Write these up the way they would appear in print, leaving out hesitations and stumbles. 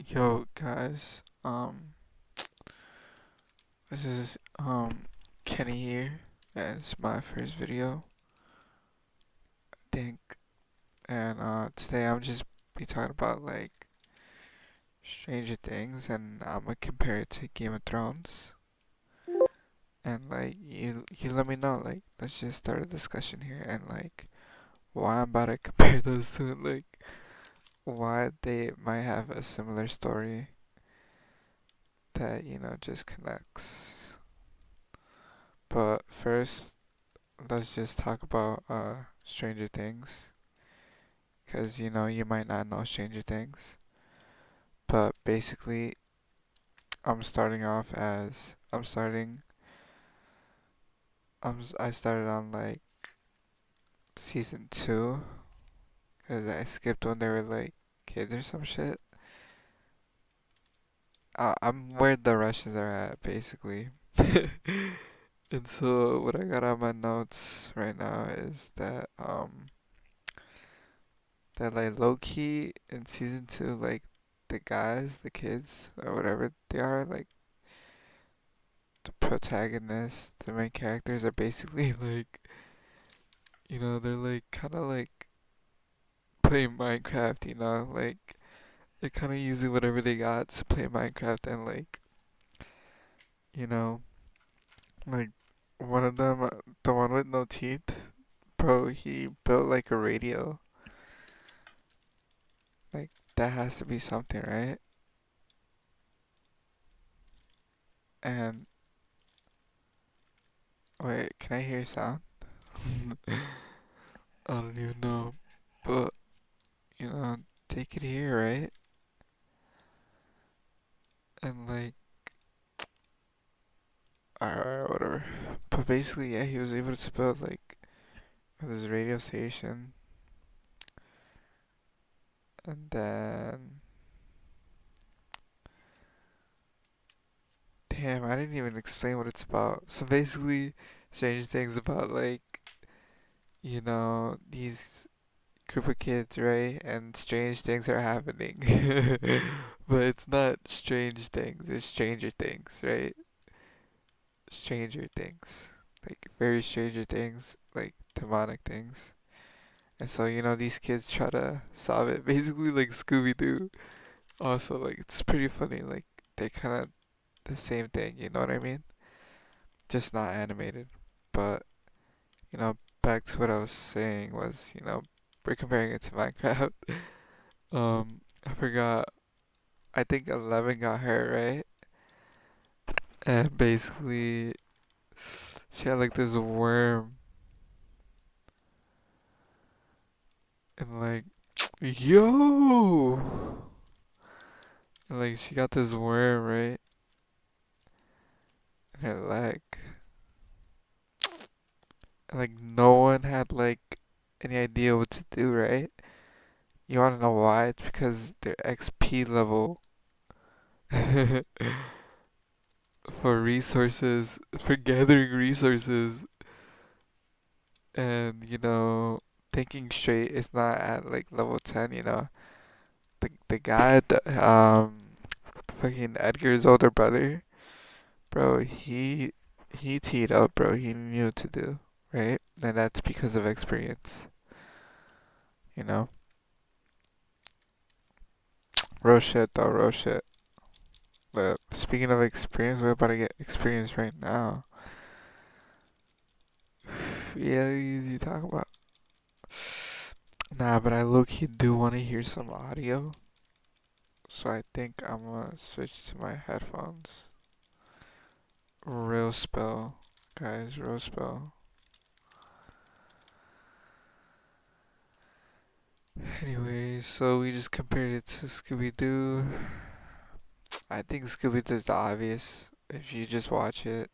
Yo, guys. This is Kenny here, and it's my first video, I think. And today I'm just be talking about like Stranger Things, and I'm gonna compare it to Game of Thrones. And like you let me know, like let's just start a discussion here, and like why I'm about to compare those two, and like why they might have a similar story that just connects. But first, let's just talk about Stranger Things, because you might not know Stranger Things, but basically I'm starting off as I'm starting I started on like season 2 because I skipped when they were like kids or some shit. I'm where the Russians are at basically. And so what I got on my notes right now is that like low key in season 2, like the guys, the kids or whatever they are, like the protagonists, the main characters are basically like, they're like kind of like playing Minecraft, like they're kind of using whatever they got to play Minecraft, and like, you know, like one of them, the one with no teeth, bro, he built like a radio. Like that has to be something, right? And wait, can I hear sound? I don't even know, but you know, they could hear, right? And like, alright, whatever. But basically, yeah, he was able to build like this radio station, and then, damn, I didn't even explain what it's about. So basically, Stranger Things about like, these group of kids, right? And strange things are happening. But it's not strange things, it's Stranger Things, right? Stranger Things. Like very Stranger Things, like demonic things. And so, these kids try to solve it. Basically like Scooby Doo. Also, like it's pretty funny, like they're kinda the same thing, you know what I mean? Just not animated. But, back to what I was saying was, we're comparing it to Minecraft. I forgot. I think 11 got hurt, right? And basically, she had like this worm, and like, yo, and like she got this worm right in her leg, and like no one had like any idea what to do, right? You wanna know why? It's because their XP level for resources, for gathering resources, and thinking straight is not at like level 10. The guy, fucking Edgar's older brother, bro, he teed up, bro. He knew what to do, right? And that's because of experience, you know. Real shit though, real shit. But speaking of experience, we're about to get experience right now. Yeah, you talk about. Nah, but I low key do want to hear some audio, so I think I'm gonna switch to my headphones. Real spell, guys, real spell. Anyways, so we just compared it to Scooby Doo. I think Scooby Doo's the obvious. If you just watch it,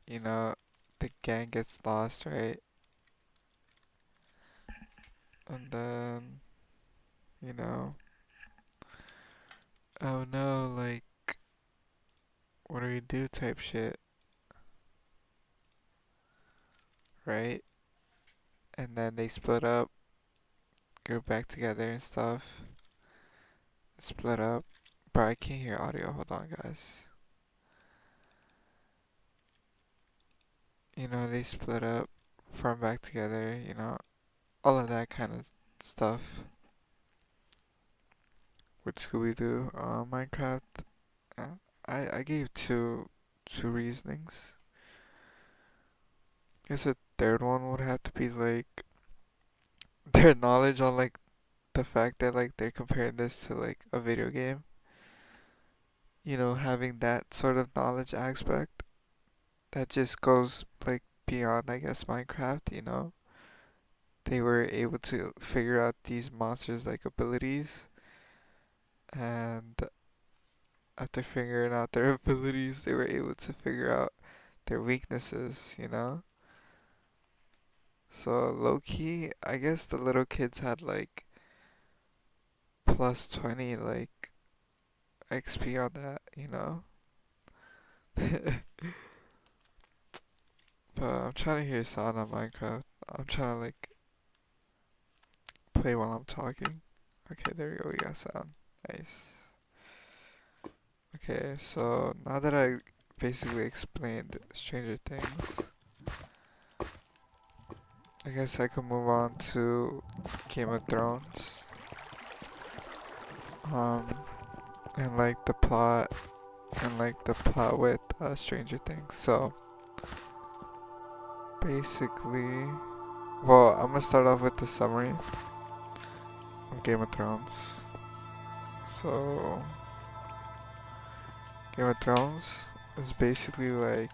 you know, the gang gets lost, right? And then, you know, oh no, like, what do we do type shit, right? And then they split up, group back together and stuff. split up. Bro, I can't hear audio. Hold on, guys. They split up, formed back together, all of that kind of stuff with Scooby Doo. Minecraft, uh, I gave two reasonings. I guess a third one would have to be like their knowledge on like the fact that like they're comparing this to like a video game. Having that sort of knowledge aspect that just goes like beyond, I guess, Minecraft. They were able to figure out these monsters like abilities, and after figuring out their abilities, they were able to figure out their weaknesses. So low key, I guess the little kids had like plus 20 like XP on that. But I'm trying to hear sound on Minecraft. I'm trying to like play while I'm talking. Okay, there we go. We got sound. Nice. Okay, so now that I basically explained Stranger Things, I guess I could move on to Game of Thrones. Um, and like the plot with Stranger Things. So basically, well, I'm gonna start off with the summary of Game of Thrones. So Game of Thrones is basically like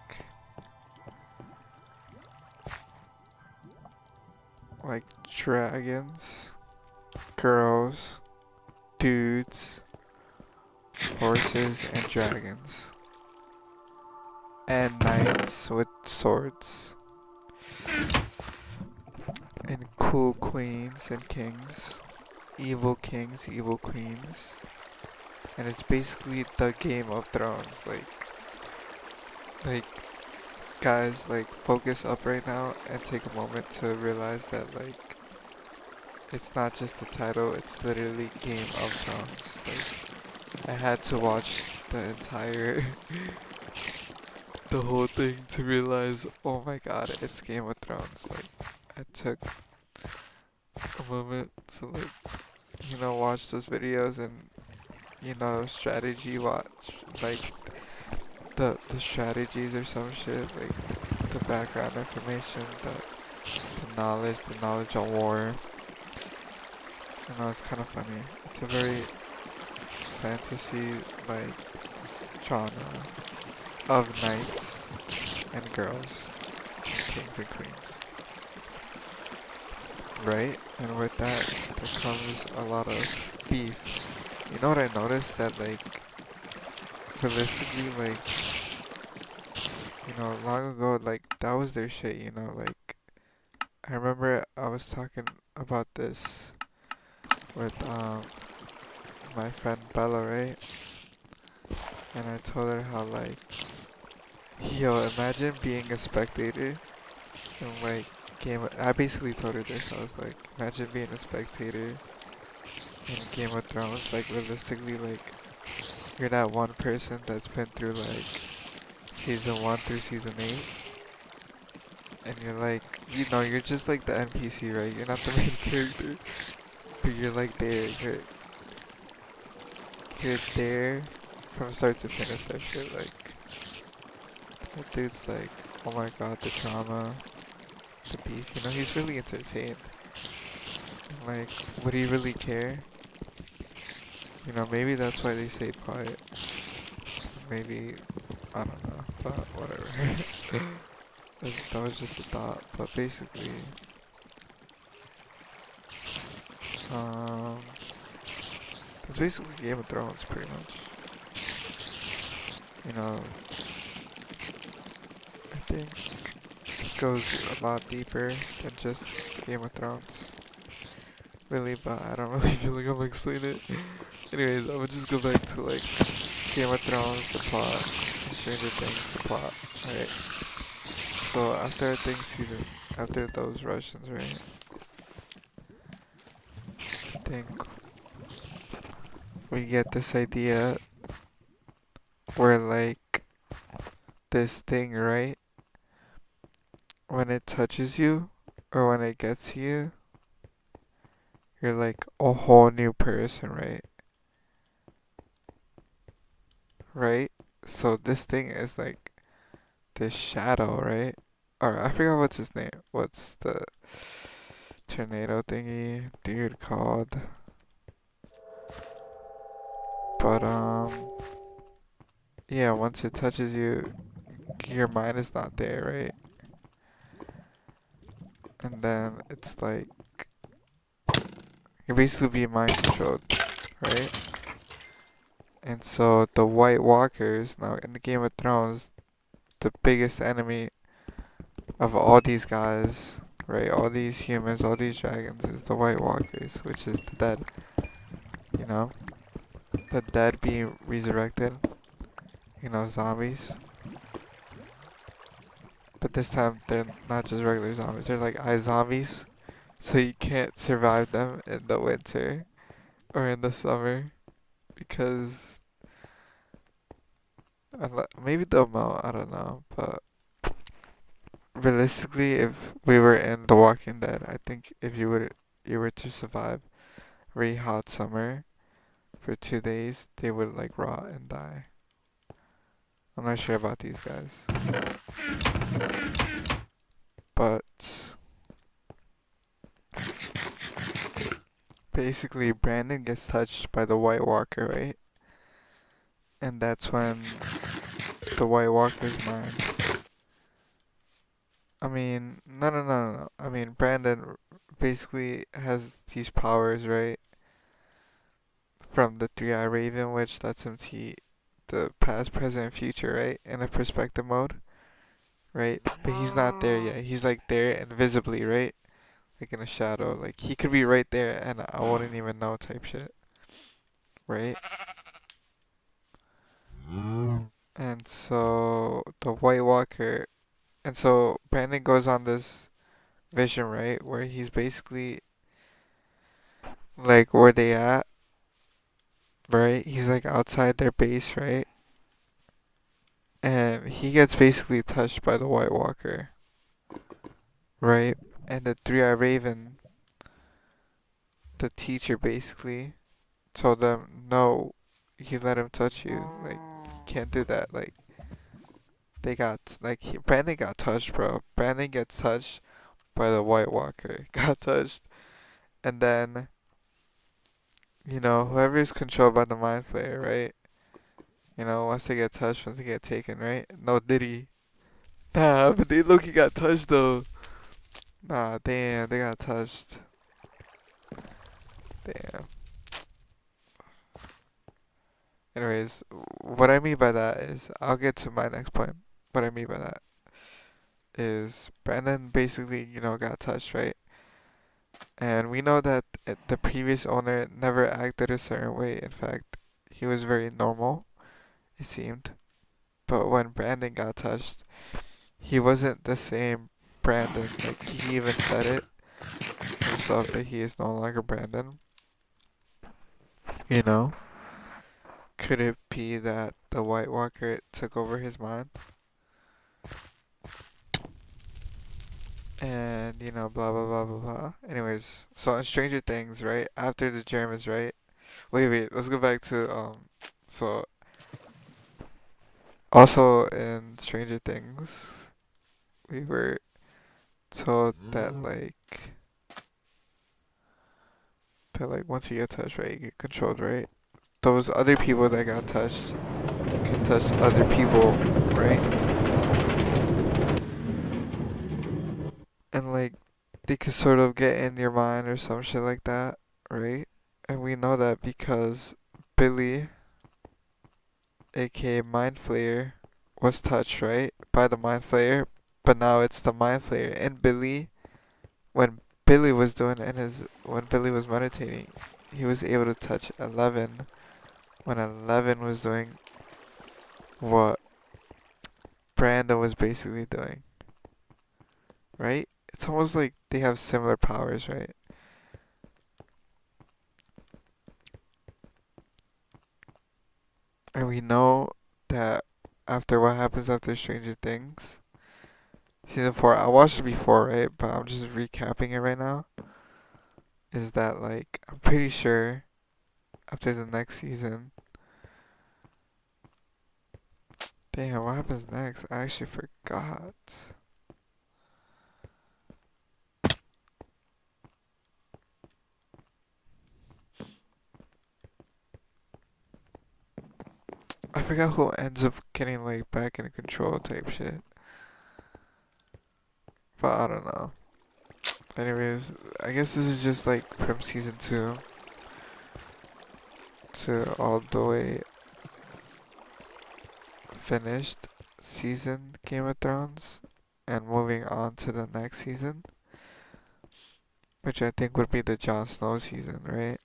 dragons, girls, dudes, horses, and dragons, and knights with swords, and cool queens and kings, evil kings, evil queens, and it's basically the Game of Thrones. Like guys, like focus up right now and take a moment to realize that like it's not just the title; it's literally Game of Thrones. Like I had to watch the entire the whole thing to realize, oh my god, it's Game of Thrones. Like I took a moment to watch those videos and strategy watch like the strategies or some shit, like the background information, the knowledge on war. It's kind of funny. It's a very fantasy like genre of knights and girls, kings and queens, right? And with that, there comes a lot of beef. You know what I noticed? That like realistically, like long ago, like that was their shit. Like I remember I was talking about this with my friend Bella, right? And I told her how like, yo, imagine being a spectator and like I basically told her this. I was like, imagine being a spectator in Game of Thrones. Like realistically, like you're that one person that's been through like season 1 through season 8, and you're like, you're just like the NPC, right? You're not the main character, but you're like there. You're there from start to finish. That shit, like that dude's like, oh my god, the drama, the beef. He's really entertained. Like, would he really care? Maybe that's why they stayed quiet. Maybe, I don't know, but whatever. That was just a thought. But basically, um, it's basically Game of Thrones, pretty much. I think it goes a lot deeper than just Game of Thrones. Really, but I don't really feel like I'm gonna explain it. Anyways, I'm gonna just go back to like Game of Thrones, the plot, Stranger Things, the plot. Alright. So after those Russians, right? I think we get this idea where like this thing, right? When it touches you or when it gets to you, you're like a whole new person, right? Right? So this thing is like this shadow, right? Or I forgot what's his name. What's the tornado thingy dude called? But yeah, once it touches you, your mind is not there, right? And then it's like you're basically being mind controlled, right? And so the White Walkers now in the Game of Thrones, the biggest enemy of all these guys, right? All these humans, all these dragons is the White Walkers, which is the dead, you know? The dead being resurrected, zombies. But this time they're not just regular zombies, they're like ice zombies. So you can't survive them in the winter or in the summer because maybe they'll melt, I don't know. But realistically, if we were in The Walking Dead, I think if you were to survive a really hot summer for 2 days, they would like rot and die. I'm not sure about these guys, but basically Brandon gets touched by the White Walker, right? And that's when the White Walker's mind. I mean, no. I mean, Brandon basically has these powers, right? From the Three Eye Raven, which lets him see the past, present, and future, right? In a perspective mode, right? But he's not there yet. He's like there invisibly, right? Like in a shadow. Like he could be right there and I wouldn't even know type shit, right? And so the White Walker, and so Brandon goes on this vision, right? Where he's basically like where they at, right? He's like outside their base, right? And he gets basically touched by the White Walker, right? And the Three Eye Raven, the teacher basically told them, no, you let him touch you. Like, you can't do that. Like, Brandon got touched, bro. Brandon gets touched by the White Walker. Got touched. And then, whoever is controlled by the Mind Flayer, right? Once they get touched, once they get taken, right? No Diddy. Nah, but they look, he got touched though. Nah, damn, they got touched. Damn. Anyways, what I mean by that is, I'll get to my next point. What I mean by that is, Brandon basically, got touched, right? And we know that the previous owner never acted a certain way. In fact, he was very normal, it seemed. But when Brandon got touched, he wasn't the same Brandon. Like, he even said it himself that he is no longer Brandon. You know? Could it be that the White Walker took over his mind? And, blah blah blah blah blah. Anyways, so in Stranger Things, right? After the Germans, right? Wait, let's go back to so also in Stranger Things, we were told that like once you get touched, right, you get controlled, right? Those other people that got touched can touch other people, right? And like they could sort of get in your mind or some shit like that, right? And we know that because Billy, aka Mind Flayer, was touched, right, by the Mind Flayer, but now it's the Mind Flayer and Billy. When Billy was when Billy was meditating, he was able to touch 11 when 11 was doing what Brandon was basically doing, right? It's almost like they have similar powers, right? And we know that after what happens after Stranger Things, season 4, I watched it before, right? But I'm just recapping it right now. Is that like, I'm pretty sure after the next season, damn, what happens next? I actually forgot. I forgot who ends up getting like back in control type shit. But I don't know. Anyways, I guess this is just like from season 2 to all the way finished season Game of Thrones and moving on to the next season, which I think would be the Jon Snow season, right?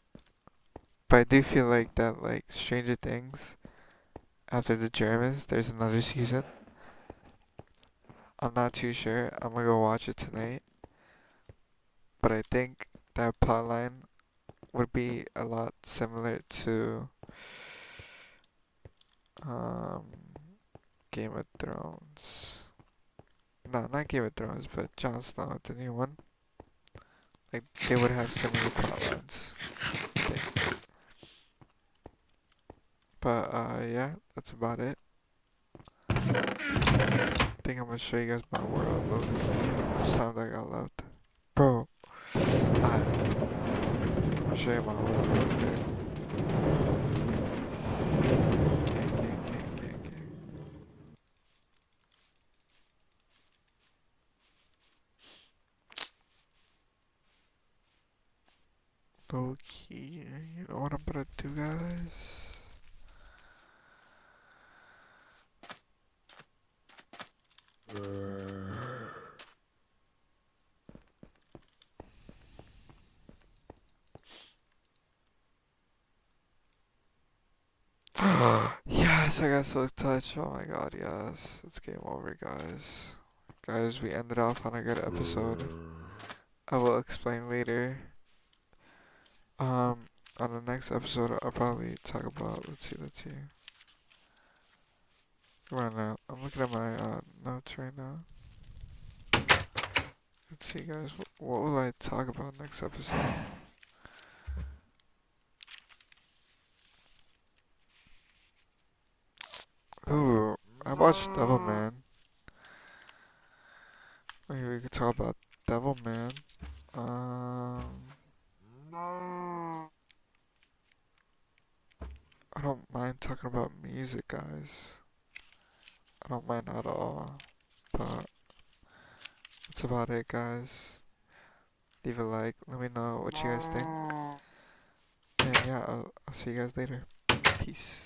But I do feel like that like Stranger Things after the Germans, there's another season. I'm not too sure. I'm gonna go watch it tonight. But I think that plotline would be a lot similar to um, Game of Thrones. No, not Game of Thrones, but Jon Snow, the new one. Like they would have similar plotlines. I think. But yeah, that's about it. I think I'm gonna show you guys my world look. How much time I got left? Bro, I'm gonna show you my world real quick. Gang. Low key, you know what I'm gonna do, guys? Yes, I got so touched. Oh my god, yes. It's game over, guys. Guys, we ended off on a good episode. I will explain later. Um, on the next episode, I'll probably talk about. Let's see. Right now, I'm looking at my notes right now. Let's see, guys. What will I talk about next episode? Ooh, I watched Devilman. Maybe we could talk about Devilman. Um, I don't mind talking about music, guys. I don't mind at all. But that's about it, guys. Leave a like. Let me know what you guys think. And yeah, I'll see you guys later. Peace.